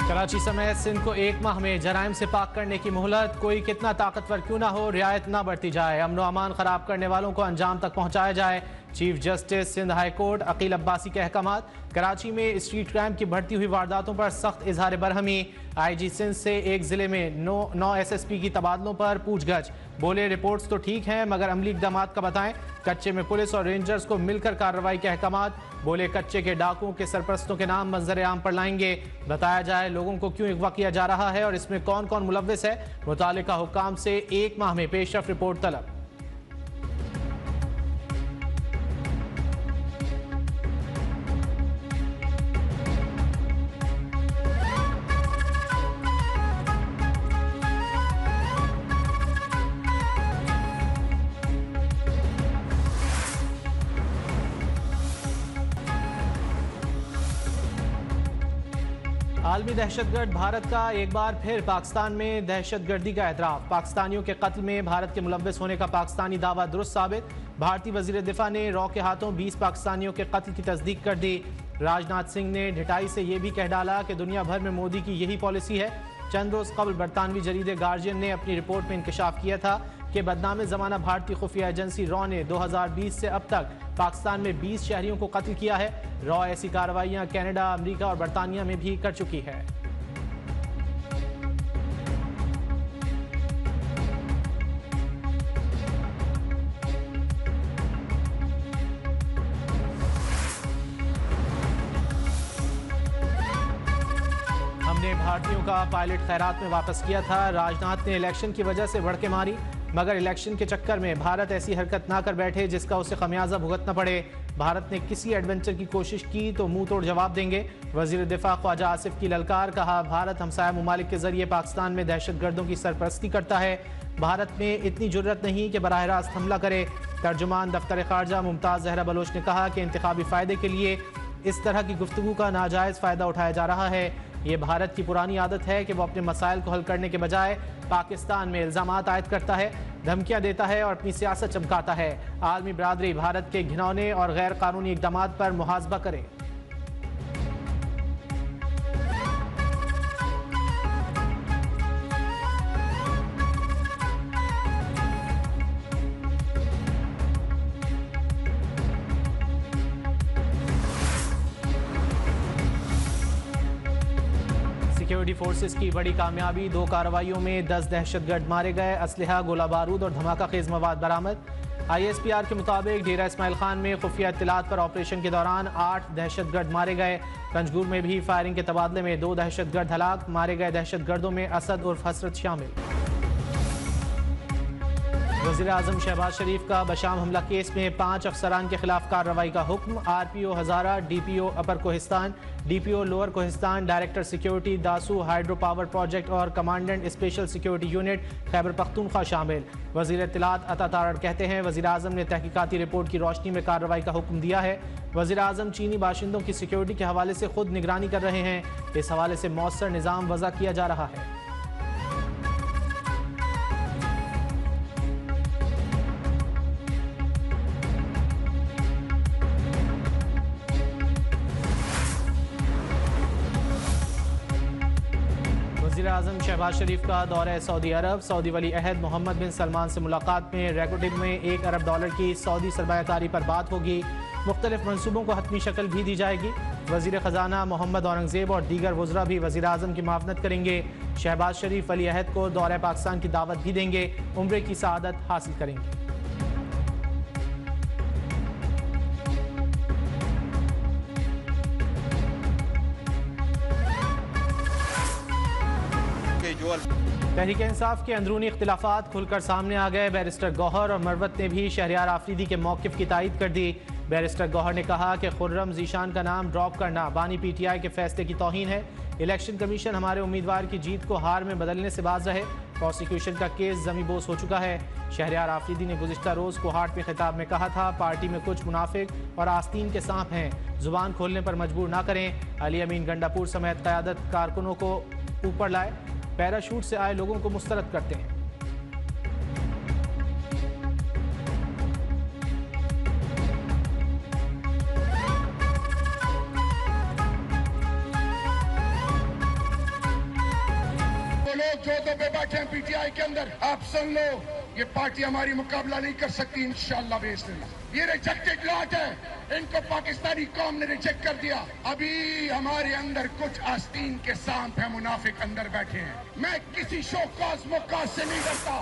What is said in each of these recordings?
कराची समेत सिंध को एक माह में जराइम से पाक करने की मोहलत। कोई कितना ताकतवर क्यों ना हो, रियायत ना बढ़ती जाए। अमन व अमान खराब करने वालों को अंजाम तक पहुंचाया जाए। Chief justice Sindh high court Aqeel Abbasi के अहकामात। कराची में स्ट्रीट क्राइम की बढ़ती हुई वारदातों पर सख्त इजहार बरहमी। IG सिंध से एक जिले में 9 SSP की तबादलों पर पूछगछ। बोले रिपोर्ट्स तो ठीक हैं मगर अमली इकदाम का बताएं। कच्चे में पुलिस और रेंजर्स को मिलकर कार्रवाई के अहकामात। बोले कच्चे के डाकुओं के सरपरस्तों के नाम मंजर आम पर लाएंगे। बताया जाए लोगों को क्यों अगवा किया जा रहा है और इसमें कौन कौन मुलव्विस है। मुतालिका हुक्काम से एक माह में पेशरफ रिपोर्ट तलब। आलमी दहशतगर्द भारत का एक बार फिर पाकिस्तान में दहशतगर्दी का एतराफ़। पाकिस्तानियों के कत्ल में भारत के मुलव्विस होने का पाकिस्तानी दावा दुरुस्त साबित। भारतीय वजीर दिफा ने रॉ के हाथों 20 पाकिस्तानियों के कत्ल की तस्दीक कर दी। राजनाथ सिंह ने ढिठाई से यह भी कह डाला कि दुनिया भर में मोदी की यही पॉलिसी है। चंद रोज कबल बरतानवी जरीदे गार्जियन ने अपनी रिपोर्ट में इंकशाफ किया था कि बदनाम ज़माना भारतीय खुफिया एजेंसी रॉ ने 2020 से अब तक पाकिस्तान में 20 शहरियों को कत्ल किया है। रॉ ऐसी कार्रवाइयां कनाडा, अमेरिका और बरतानिया में भी कर चुकी है। हमने भारतीयों का पायलट खैरात में वापस किया था। राजनाथ ने इलेक्शन की वजह से भड़के मारी मगर इलेक्शन के चक्कर में भारत ऐसी हरकत ना कर बैठे जिसका उसे खमियाजा भुगतना पड़े। भारत ने किसी एडवेंचर की कोशिश की तो मुंह तोड़ जवाब देंगे। वजीर दिफा ख्वाजा आसिफ की ललकार। कहा भारत हमसाया मुमालिक के जरिए पाकिस्तान में दहशतगर्दों की सरपरस्ती करता है। भारत में इतनी जुर्रत नहीं कि बराह रास्त हमला करे। तर्जुमान दफ्तर खारजा मुमताज जहरा बलोच ने कहा कि इंतखाबी फ़ायदे के लिए इस तरह की गुफ्तगू का नाजायज़ फ़ायदा उठाया जा रहा है। ये भारत की पुरानी आदत है कि वो अपने मसाइल को हल करने के बजाय पाकिस्तान में इल्ज़ामात आयद करता है, धमकियां देता है और अपनी सियासत चमकाता है। आलमी बरादरी भारत के घिनौने और गैर कानूनी इक़दामात पर मुहासबा करे। सिक्योरिटी फोर्सेस की बड़ी कामयाबी। 2 कार्रवाइयों में 10 दहशतगर्द मारे गए। असलहा, गोला बारूद और धमाका खेज मवाद बरामद। ISPR के मुताबिक डेरा इस्माइल खान में खुफिया इत्तलात पर ऑपरेशन के दौरान 8 दहशतगर्द मारे गए। पंजगुर में भी फायरिंग के तबादले में 2 दहशतगर्द हलाक। मारे गए दहशतगर्दों में असद उर्फ हसरत शामिल। वज़ीर आज़म शहबाज शरीफ का बशाम हमला केस में 5 अफसरान के खिलाफ कार्रवाई का हुक्म। RPO Hazara, DPO upper Kohistan, DPO lower Kohistan, director security Dasu hydro power project और commandant special security unit Khyber Pakhtunkhwa शामिल। वज़ीर इत्तलात अता तारड़ कहते हैं वज़ीर आज़म ने तहकीकाती रिपोर्ट की रोशनी में कार्रवाई का हुक्म दिया है। वज़ीर आज़म चीनी बाशिंदों की सिक्योरिटी के हवाले से खुद निगरानी कर रहे हैं। इस हवाले से मौसर निज़ाम वज़ा किया जा रहा है। वज़ीर आज़म शहबाज शरीफ का दौरा सऊदी अरब। सऊदी वली अहद मोहम्मद बिन सलमान से मुलाकात में रेकॉर्डिंग में $1 अरब की सऊदी सरमायाकारी पर बात होगी। मुख्तलिफ मनसूबों को हतमी शक्ल भी दी जाएगी। वज़ीर ख़जाना मोहम्मद औरंगज़ेब और दीगर वज़रा भी वज़ीर आज़म की मावनत करेंगे। शहबाज शरीफ वली अहद को दौरे पाकिस्तान की दावत भी देंगे। उम्रे की सआदत हासिल करेंगे। तहरीक इंसाफ के अंदरूनी इख्तिलाफात खुलकर सामने आ गए। बैरिस्टर गौहर और मरवत ने भी शहरियार आफरीदी के मौक़िफ़ की तायीद कर दी। बैरिस्टर गौहर ने कहा कि खुर्रम ज़ीशान का नाम ड्रॉप करना बानी PTI के फैसले की तौहीन है। इलेक्शन कमीशन हमारे उम्मीदवार की जीत को हार में बदलने से बाज रहे। प्रोसिक्यूशन का केस ज़मीबोस हो चुका है। शहरियार आफरीदी ने गुज़िश्ता रोज़ कोहाट में खिताब में कहा था पार्टी में कुछ मुनाफिक और आस्तीन के सांप हैं, ज़ुबान खोलने पर मजबूर ना करें। अली अमीन गंडापुर समेत क़यादत कारकुनों को ऊपर लाए, पैराशूट से आए लोगों को मुस्तरद करते हैं। जो दो पे बैठे हैं पीटीआई के अंदर, आप सुन लो, ये पार्टी हमारी मुकाबला नहीं कर सकती इंशाअल्लाह बेइज़्निल्लाह। ये रिजेक्टेड लॉट है, इनको पाकिस्तानी कौम ने रिजेक्ट कर दिया। अभी हमारे अंदर कुछ आस्तीन के सांप है, मुनाफिक अंदर बैठे हैं। मैं किसी शोकॉज मुकाज से नहीं डरता।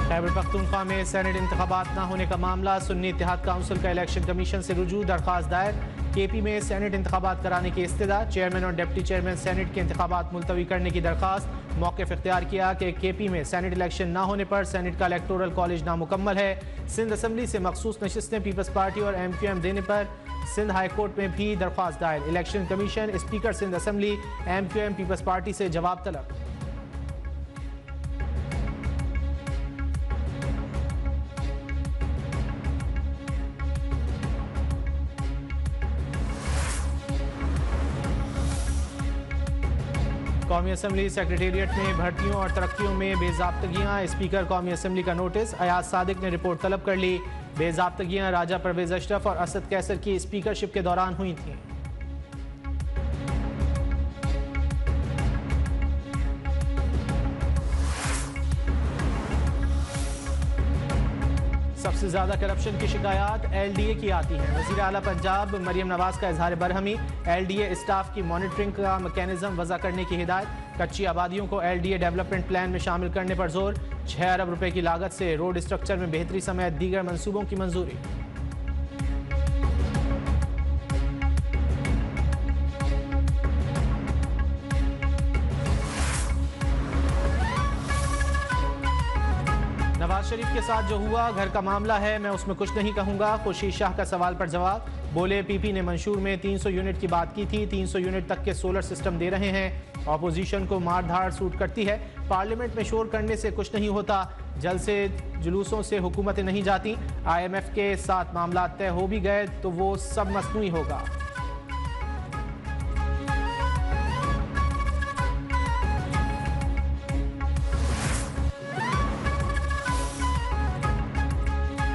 खैबर पख्तूनख्वा में सेनेट इंतखाबात न होने का मामला, सुन्नी इत्तेहाद काउंसिल का इलेक्शन कमीशन से रुजू, दरख्वास्त दायर। केपी में सेनेट इंतखाबात कराने की इस्तदा, चेयरमैन और डिप्टी चेयरमैन सेनेट के इंतखाबात मुलतवी करने की दरख्वास्त। मौक़िफ़ इख्तियार किया कि केपी में सेनेट इलेक्शन न होने पर सेनेट का इलेक्टोरल कॉलेज नामुकम्मल है। सिंध असम्बली से मखसूस नशिस्तें पीपल्स पार्टी और MQM देने पर सिंध हाई कोर्ट में भी दरख्वास्त दायर। Election commission, speaker Sindh assembly, MQM Peoples Party से जवाब तलब। कौमी असम्बली सेक्रेटेरिएट में भर्तियों और तरक्कियों में बेज़ाब्तगियाँ, स्पीकर कौमी असम्बली का नोटिस। अयाज सादिक ने रिपोर्ट तलब कर ली। बेज़ाब्तगियाँ राजा परवेज अशरफ और असद कैसर की स्पीकरशिप के दौरान हुई थीं। सबसे ज्यादा करप्शन की शिकायत LDA की आती है। वज़ीर आला पंजाब मरियम नवाज का इजहार बरहमी, LDA स्टाफ की मॉनिटरिंग का मैकेनिज्म वज़ा करने की हिदायत। कच्ची आबादियों को LDA डेवलपमेंट प्लान में शामिल करने पर जोर। 6 अरब रुपए की लागत से रोड स्ट्रक्चर में बेहतरी समेत दीगर मंसूबों की मंजूरी। नवाज शरीफ के साथ जो हुआ घर का मामला है, मैं उसमें कुछ नहीं कहूंगा। खुर्शीद शाह का सवाल पर जवाब, बोले PP ने मंशूर में 300 यूनिट की बात की थी, 300 यूनिट तक के सोलर सिस्टम दे रहे हैं। ऑपोजिशन को मार धाड़ सूट करती है, पार्लियामेंट में शोर करने से कुछ नहीं होता, जलसे जुलूसों से हुकूमतें नहीं जाती। IMF के साथ मामला तय हो भी गए तो वो सब मसनूई होगा।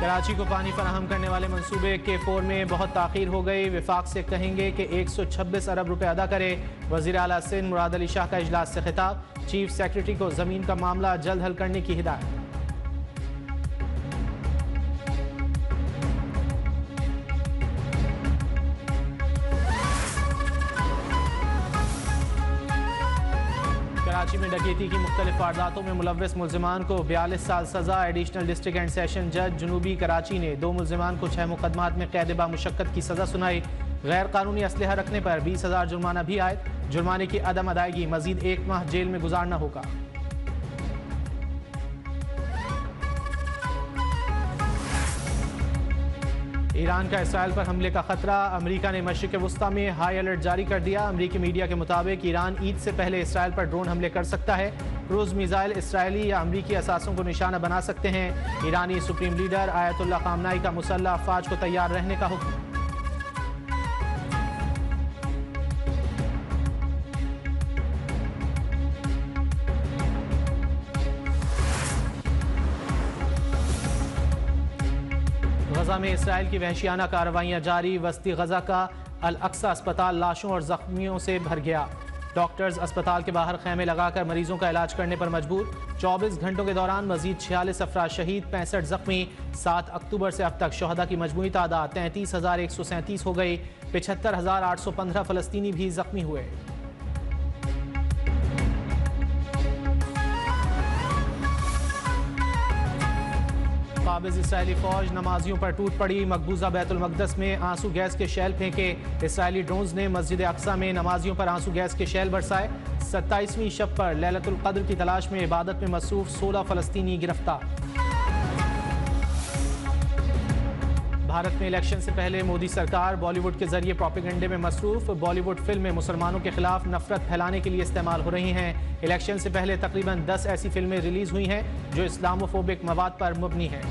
कराची को पानी फराहम करने वाले मंसूबे K4 में बहुत ताख़ीर हो गई। विफाक से कहेंगे कि 126 अरब रुपए अदा करे। वज़ीर आला सिंध मुराद अली शाह का इजलास से खिताब, चीफ सेक्रेटरी को ज़मीन का मामला जल्द हल करने की हिदायत। कराची में डकैती की मुख्तलिफ वारदातों में मुलव्वस मुल्ज़िमान को 42 साल सज़ा। एडिशनल डिस्ट्रिक्ट एंड सेशन जज जनूबी कराची ने 2 मुल्ज़िमान को 6 मुकदमात में कैद बामुशक्कत की सज़ा सुनाई। गैर कानूनी असलहा रखने पर 20,000 जुर्माना भी आयद। जुर्माने की अदम अदायगी मजीद 1 माह जेल में गुजारना होगा। ईरान का इसराइल पर हमले का खतरा, अमेरिका ने मशरिक़ वुस्ता में हाई अलर्ट जारी कर दिया। अमेरिकी मीडिया के मुताबिक ईरान ईद से पहले इसराइल पर ड्रोन हमले कर सकता है। क्रूज मिसाइल इसराइली या अमेरिकी असासों को निशाना बना सकते हैं। ईरानी सुप्रीम लीडर आयतुल्लाह खामनाई का मुसल्लह अफवाज को तैयार रहने का हुक्म। गजा में इसराइल की वहशियाना कार्रवाइयाँ जारी। वस्ती गजा का अल अक्सा अस्पताल लाशों और जख्मियों से भर गया। डॉक्टर्स अस्पताल के बाहर खेमे लगाकर मरीजों का इलाज करने पर मजबूर। 24 घंटों के दौरान मजीद 46 अफराद शहीद, 65 जख्मी। 7 अक्टूबर से अब तक शहदा की मजमूई तादाद 33,137 हो गई। 75,815 फ़लस्तीनी भी जख्मी हुए। काबिज इसराइली फौज नमाजियों पर टूट पड़ी। मकबूजा बैतुल मक़दस में आंसू गैस के शैल फेंके। इसराइली ड्रोन्स ने मस्जिद अक्सा में नमाजियों पर आंसू गैस के शैल बरसाए। 27वीं शब पर लैलतुल क़द्र की तलाश में इबादत में मसरूफ 16 फ़लस्तीनी गिरफ्तार। भारत में इलेक्शन से पहले मोदी सरकार बॉलीवुड के जरिए प्रोपेगेंडे में मसरूफ। बॉलीवुड फिल्में मुसलमानों के खिलाफ नफरत फैलाने के लिए इस्तेमाल हो रही हैं। इलेक्शन से पहले तकरीबन 10 ऐसी फिल्में रिलीज हुई हैं जो इस्लामोफोबिक मवाद पर मुबनी हैं।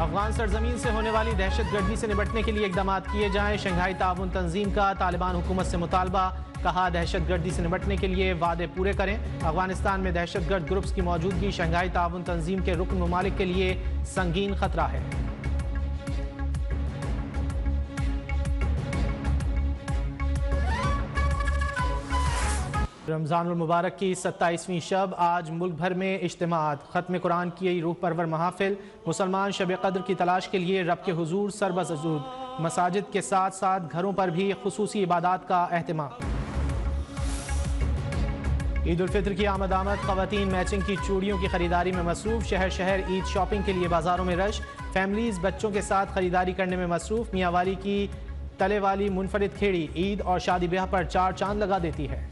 अफगान सरजमीन से होने वाली दहशतगर्दी से निपटने के लिए इकदाम किए जाएं। शंघाई ताउन तंजीम का तालिबान हुकूमत से मुतालबा। कहा दहशतगर्दी से निपटने के लिए वादे पूरे करें। अफगानिस्तान में दहशतगर्द ग्रुप्स की मौजूदगी शंघाई ताउन तंजीम के रुकन ममालिक के लिए संगीन खतरा है। रमज़ानुल मुबारक की 27वीं शब आज मुल्क भर में इज्तिमात, ख़त्म कुरान की रूह परवर महाफिल, मुसलमान शब कद्र की तलाश के लिए रब के हुजूर सरबज़ूद, मसाजिद के साथ साथ घरों पर भी खुसूसी इबादात का एहतमाम। ईद उल फित्र की आमद ख़वातीन मैचिंग की चूड़ियों की खरीदारी में मसरूफ़, शहर शहर ईद शॉपिंग के लिए बाजारों में रश, फैमिलीज बच्चों के साथ खरीदारी करने में मसरूफ़। मियांवाली की तले वाली मुनफरिद खेड़ी ईद और शादी ब्याह पर चार चांद लगा देती है।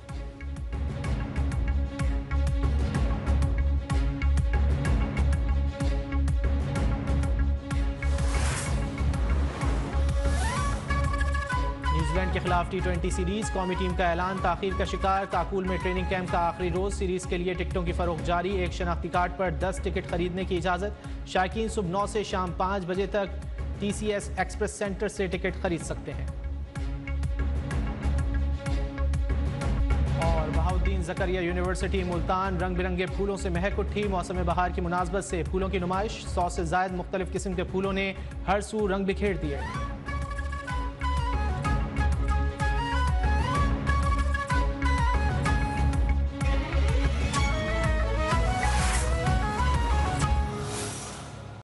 न्यूजीलैंड के खिलाफ T20 सीरीज, कौमी टीम का ऐलान ताखीर का शिकार। काकुल में ट्रेनिंग कैंप का आखिरी रोज, सीरीज के लिए टिकटों की फरोख्त जारी। एक शनाख्ती कार्ड पर 10 टिकट खरीदने की इजाजत। शायकीन सुबह 9 से शाम 5 बजे तक TCS एक्सप्रेस सेंटर से टिकट खरीद सकते हैं। और बहाउद्दीन ज़करिया यूनिवर्सिटी मुल्तान रंग बिरंगे फूलों से महक उठी। मौसम बहार की मुनासबत से फूलों की नुमाइश, 100 से ज़ायद मुख्तलिफ किस्म के फूलों ने हर सू रंग बिखेर दिए।